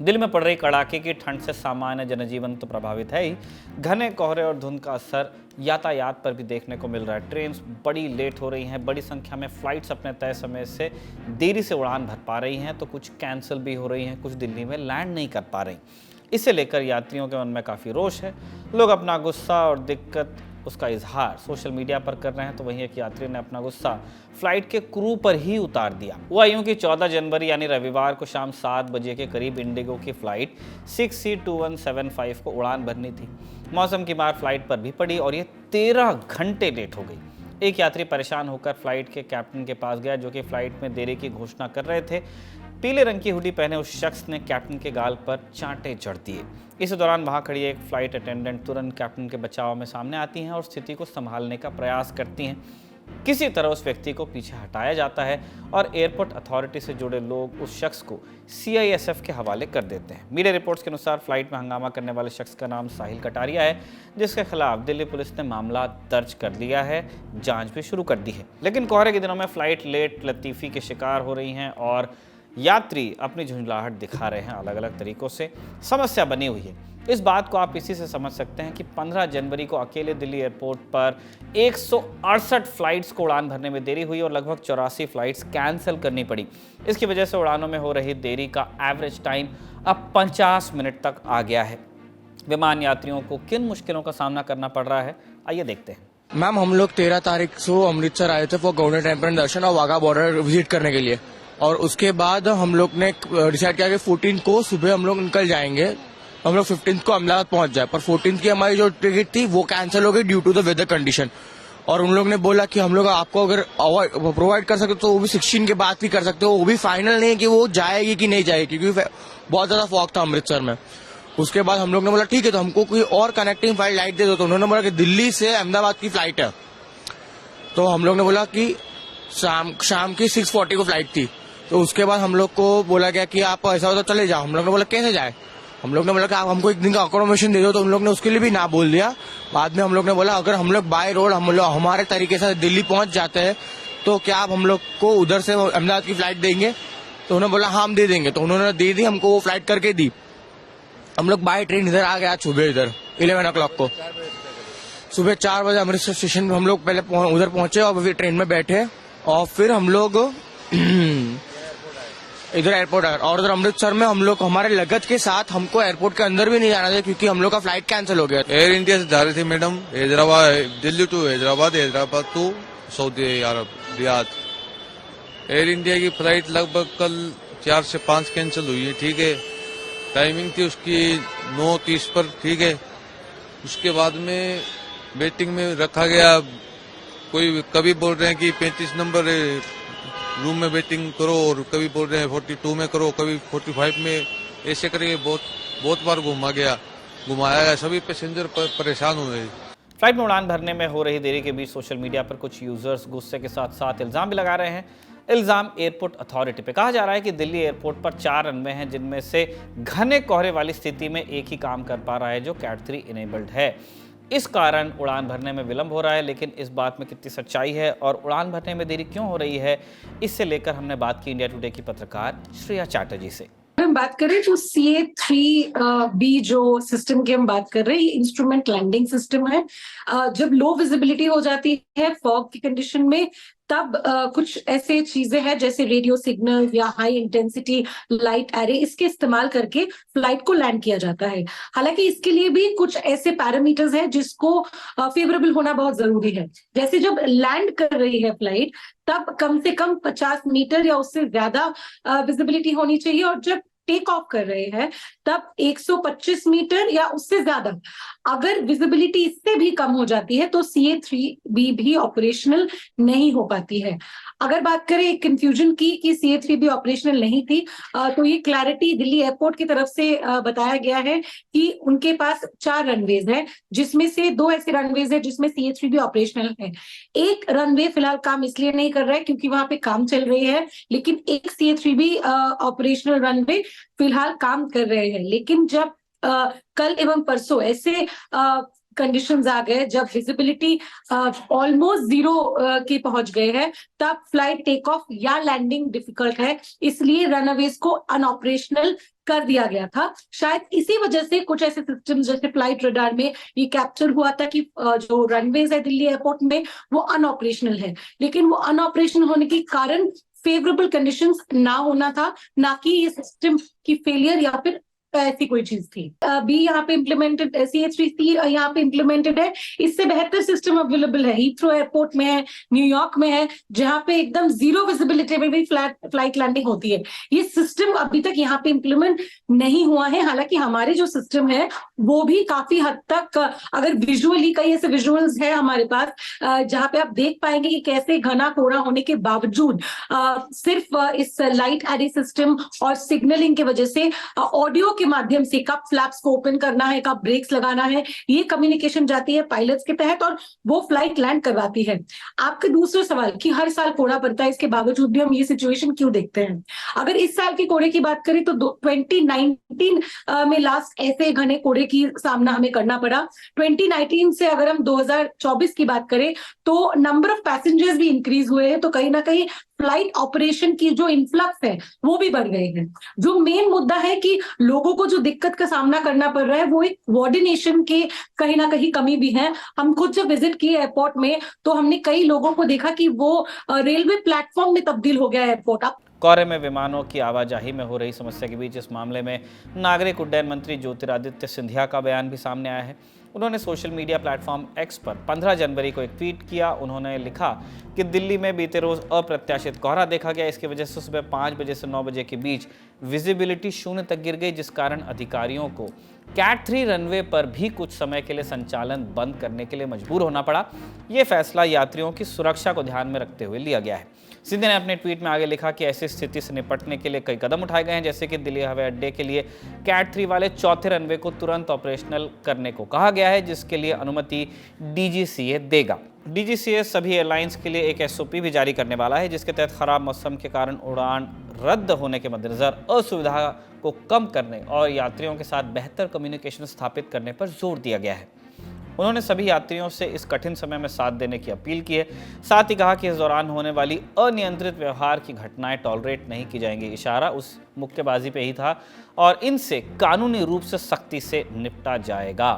दिल्ली में पड़ रही कड़ाके की ठंड से सामान्य जनजीवन तो प्रभावित है ही, घने कोहरे और धुंध का असर यातायात पर भी देखने को मिल रहा है। ट्रेन बड़ी लेट हो रही हैं, बड़ी संख्या में फ्लाइट्स अपने तय समय से देरी से उड़ान भर पा रही हैं, तो कुछ कैंसिल भी हो रही हैं, कुछ दिल्ली में लैंड नहीं कर पा रही। इसे लेकर यात्रियों के मन में काफ़ी रोष है। लोग अपना गुस्सा और दिक्कत उसका इजहार सोशल मीडिया पर कर रहे हैं, तो वहीं एक यात्री ने अपना गुस्सा फ्लाइट के क्रू पर ही उतार दिया। हुआ यूं कि 14 जनवरी यानी रविवार को शाम 7 बजे के करीब इंडिगो की फ्लाइट 6C2175 को उड़ान भरनी थी। मौसम की मार फ्लाइट पर भी पड़ी और ये 13 घंटे लेट हो गई। एक यात्री परेशान होकर फ्लाइट के कैप्टन के पास गया, जो कि फ्लाइट में देरी की घोषणा कर रहे थे। पीले रंग की हुडी पहने उस शख्स ने कैप्टन के गाल पर चांटे जड़ दिए। इस दौरान वहां खड़ी एक फ्लाइट अटेंडेंट तुरंत कैप्टन के बचाव में सामने आती हैं और स्थिति को संभालने का प्रयास करती हैं। किसी तरह उस व्यक्ति को पीछे हटाया जाता है और एयरपोर्ट अथॉरिटी से जुड़े लोग उस शख्स को CISF के हवाले कर देते हैं। मीडिया रिपोर्ट्स के अनुसार फ्लाइट में हंगामा करने वाले शख्स का नाम साहिल कटारिया है, जिसके खिलाफ दिल्ली पुलिस ने मामला दर्ज कर लिया है, जांच भी शुरू कर दी है। लेकिन कोहरे के दिनों में फ्लाइट लेट लतीफ़ी के शिकार हो रही हैं और यात्री अपनी झुंझलाहट दिखा रहे हैं अलग अलग तरीकों से। समस्या बनी हुई है। इस बात को आप इसी से समझ सकते हैं कि 15 जनवरी को अकेले दिल्ली एयरपोर्ट पर 168 फ्लाइट्स को उड़ान भरने में देरी हुई और लगभग 84 फ्लाइट्स कैंसिल करनी पड़ी। इसकी वजह से उड़ानों में हो रही देरी का एवरेज टाइम अब 50 मिनट तक आ गया है। विमान यात्रियों को किन मुश्किलों का सामना करना पड़ रहा है, आइए देखते हैं। मैम, हम लोग 13 तारीख को अमृतसर आए थे फॉर गवर्नर टेम्पल दर्शन और वाघा बॉर्डर विजिट करने के लिए, और उसके बाद हम लोग ने डिसाइड किया कि 14 को सुबह हम लोग निकल जाएंगे। हम लोग 15 को अहमदाबाद पहुंच जाए, पर 14 की हमारी जो टिकट थी वो कैंसिल हो गई due to the weather condition. और उन लोग ने बोला कि हम लोग आपको अगर प्रोवाइड कर सकते तो वो भी 16 के बाद भी कर सकते हो, वो भी फाइनल नहीं है कि वो जाएगी कि नहीं जाएगी, क्योंकि बहुत ज्यादा फॉग था अमृतसर में। उसके बाद हम लोग ने बोला ठीक है, तो हमको कोई और कनेक्टिंग फ्लाइट दे दो। तो उन्होंने बोला कि दिल्ली से अहमदाबाद की फ्लाइट है। तो हम लोग ने बोला कि शाम की 6:40 को फ्लाइट थी। तो उसके बाद हम लोग को बोला गया कि आप ऐसा हो तो चले जाओ। हम लोग ने बोला कैसे जाए, हम लोग ने बोला कि आप हमको एक दिन का अकोमोडेशन दे दो। तो उन लोग ने उसके लिए भी ना बोल दिया। बाद में हम लोग ने बोला अगर हम लोग बाय रोड हम लोग हमारे तरीके से दिल्ली पहुंच जाते हैं तो क्या आप हम लोग को उधर से अहमदाबाद की फ्लाइट देंगे। तो उन्होंने बोला हाँ हम दे देंगे। तो उन्होंने दे दी, हमको वो फ्लाइट करके दी। हम लोग बाय ट्रेन इधर आ गया सुबह, इधर 11 o'clock को सुबह 4 बजे अमृतसर स्टेशन में हम लोग पहले उधर पहुंचे और फिर ट्रेन में बैठे और फिर हम लोग इधर एयरपोर्ट आए। और उधर अमृतसर में हम लोग हमारे लगेज के साथ हमको एयरपोर्ट के अंदर भी नहीं जाना था, क्योंकि हम लोग का फ्लाइट कैंसिल हो गया। एयर इंडिया से जा रही थी madam, Hyderabad, Delhi to Hyderabad, Hyderabad to Saudi Arab Riyadh. Air India की फ्लाइट लगभग कल 4 से 5 कैंसिल हुई है, ठीक है। टाइमिंग थी उसकी 9:30 पर, ठीक है। उसके बाद में वेटिंग में रखा गया। कोई कभी बोल रहे हैं कि 35 नंबर रूम में वेटिंग करो और कभी बोल रहे हैं 42 में करो, कभी 45 में, ऐसे करके बहुत बार घुमाया गया। सभी पैसेंजर परेशान हुए। फ्लाइट में उड़ान भरने में हो रही देरी के बीच सोशल मीडिया पर कुछ यूजर्स गुस्से के साथ साथ इल्जाम भी लगा रहे हैं। इल्जाम एयरपोर्ट अथॉरिटी पे। कहा जा रहा है कि दिल्ली एयरपोर्ट पर 4 रनवे हैं, जिनमें से घने कोहरे वाली स्थिति में एक ही काम कर पा रहा है, जो कैट 3 इनेबल्ड है। इस कारण उड़ान भरने में विलंब हो रहा है। लेकिन इस बात में कितनी सच्चाई है और उड़ान भरने में देरी क्यों हो रही है, इससे लेकर हमने बात की इंडिया टुडे की पत्रकार श्रेया चैटर्जी से। हम बात करें तो CA3B जो सिस्टम की हम बात कर रहे हैं, इंस्ट्रूमेंट लैंडिंग सिस्टम है। जब लो विजिबिलिटी हो जाती है फॉग की कंडीशन में, तब कुछ ऐसे चीजें हैं जैसे रेडियो सिग्नल या हाई इंटेंसिटी लाइट एरे, इसके इस्तेमाल करके फ्लाइट को लैंड किया जाता है। हालांकि इसके लिए भी कुछ ऐसे पैरामीटर्स हैं जिसको फेवरेबल होना बहुत जरूरी है। जैसे जब लैंड कर रही है फ्लाइट, तब कम से कम 50 मीटर या उससे ज्यादा विजिबिलिटी होनी चाहिए, और जब टेक ऑफ कर रहे हैं तब 125 मीटर या उससे ज्यादा। अगर विजिबिलिटी इससे भी कम हो जाती है तो CA3B भी ऑपरेशनल नहीं हो पाती है। अगर बात करें कंफ्यूजन की कि CA3B ऑपरेशनल नहीं थी, तो ये क्लैरिटी दिल्ली एयरपोर्ट की तरफ से बताया गया है कि उनके पास 4 रनवेज हैं, जिसमें से 2 ऐसे रनवेज हैं जिसमें CA3B ऑपरेशनल है। एक रनवे फिलहाल काम इसलिए नहीं कर रहा है क्योंकि वहां पे काम चल रही है, लेकिन एक CA3B ऑपरेशनल रनवे फिलहाल काम कर रहे हैं। लेकिन जब कल एवं परसों ऐसे कंडीशंस आ गए, जब विजिबिलिटी ऑलमोस्ट जीरो के पहुंच गए हैं, तब फ्लाइट टेक ऑफ या लैंडिंग डिफिकल्ट है, इसलिए रनअवेज को अनऑपरेशनल कर दिया गया था। शायद इसी वजह से कुछ ऐसे सिस्टम जैसे फ्लाइट रडार में ये कैप्चर हुआ था कि जो रनवेज है दिल्ली एयरपोर्ट में वो अनऑपरेशनल है, लेकिन वो अनऑपरेशनल होने के कारण फेवरेबल कंडीशंस ना होना था, ना कि ये सिस्टम की फेलियर या फिर ऐसी कोई चीज थी। बी यहाँ पे इम्प्लीमेंटेड, CH3C यहाँ पे इम्प्लीमेंटेड है। इससे बेहतर सिस्टम अवेलेबल है, हीथ्रो एयरपोर्ट में है, न्यूयॉर्क में है, जहाँ पे एकदम जीरो विजिबिलिटी में भी फ्लाइट लैंडिंग होती है। ये सिस्टम अभी तक यहाँ पे इम्प्लीमेंट नहीं हुआ है। हालांकि हमारे जो सिस्टम है वो भी काफी हद तक, अगर विजुअली कई ऐसे विजुअल्स है हमारे पास जहाँ पे आप देख पाएंगे कि कैसे घना कोहरा होने के बावजूद सिर्फ इस लाइट एडी सिस्टम और सिग्नलिंग की वजह से ऑडियो के माध्यम से कब फ्लैप्स को ओपन करना है, कब ब्रेक्स लगाना है, ये कम्युनिकेशन जाती है पायलट्स के तहत और वो फ्लाइट लैंड करवाती है। आपका दूसरा सवाल कि हर साल कोहरा पड़ता है, इसके बावजूद भी हम ये सिचुएशन क्यों देखते हैं? अगर इस साल के कोहरे की बात करें तो 2019 में लास्ट ऐसे घने कोहरे की सामना हमें करना पड़ा। 2019 से अगर हम 2024 की बात करें तो नंबर ऑफ पैसेंजर्स भी इंक्रीज हुए हैं, तो कहीं ना कहीं फ्लाइट ऑपरेशन की जो इन्फ्लक्स है वो भी बढ़ गए हैं। जो मेन मुद्दा है कि लोगों को जो दिक्कत का सामना करना पड़ रहा है वो एक कोऑर्डिनेशन के कहीं ना कहीं कमी भी है। हम खुद जब विजिट किए एयरपोर्ट में तो हमने कई लोगों को देखा कि वो रेलवे प्लेटफॉर्म में तब्दील हो गया एयरपोर्ट। अब कोहरे में विमानों की आवाजाही में हो रही समस्या के बीच इस मामले में नागरिक उड्डयन मंत्री ज्योतिरादित्य सिंधिया का बयान भी सामने आया है। उन्होंने सोशल मीडिया प्लेटफॉर्म एक्स पर 15 जनवरी को एक ट्वीट किया। उन्होंने लिखा कि दिल्ली में बीते रोज अप्रत्याशित कोहरा देखा गया। इसकी वजह से सुबह 5 बजे से 9 बजे के बीच विजिबिलिटी 0 तक गिर गई, जिस कारण अधिकारियों को कैट 3 रनवे पर भी कुछ समय के लिए संचालन बंद करने के लिए मजबूर होना पड़ा। ये फैसला यात्रियों की सुरक्षा को ध्यान में रखते हुए लिया गया है। सिंधिया ने अपने ट्वीट में आगे लिखा कि ऐसी स्थिति से निपटने के लिए कई कदम उठाए गए हैं, जैसे कि दिल्ली हवाई अड्डे के लिए कैट 3 वाले चौथे रनवे को तुरंत ऑपरेशनल करने को कहा गया है, जिसके लिए अनुमति DGCA देगा। DGCA सभी एयरलाइंस के लिए एक SOP भी जारी करने वाला है, जिसके तहत खराब मौसम के कारण उड़ान रद्द होने के मद्देनजर असुविधा को कम करने और यात्रियों के साथ बेहतर कम्युनिकेशन स्थापित करने पर जोर दिया गया है। उन्होंने सभी यात्रियों से इस कठिन समय में साथ देने की अपील की है। साथ ही कहा कि इस दौरान होने वाली अनियंत्रित व्यवहार की घटनाएं टॉलरेट नहीं की जाएंगी। इशारा उस मुक्केबाजी पे ही था और इनसे कानूनी रूप से सख्ती से निपटा जाएगा।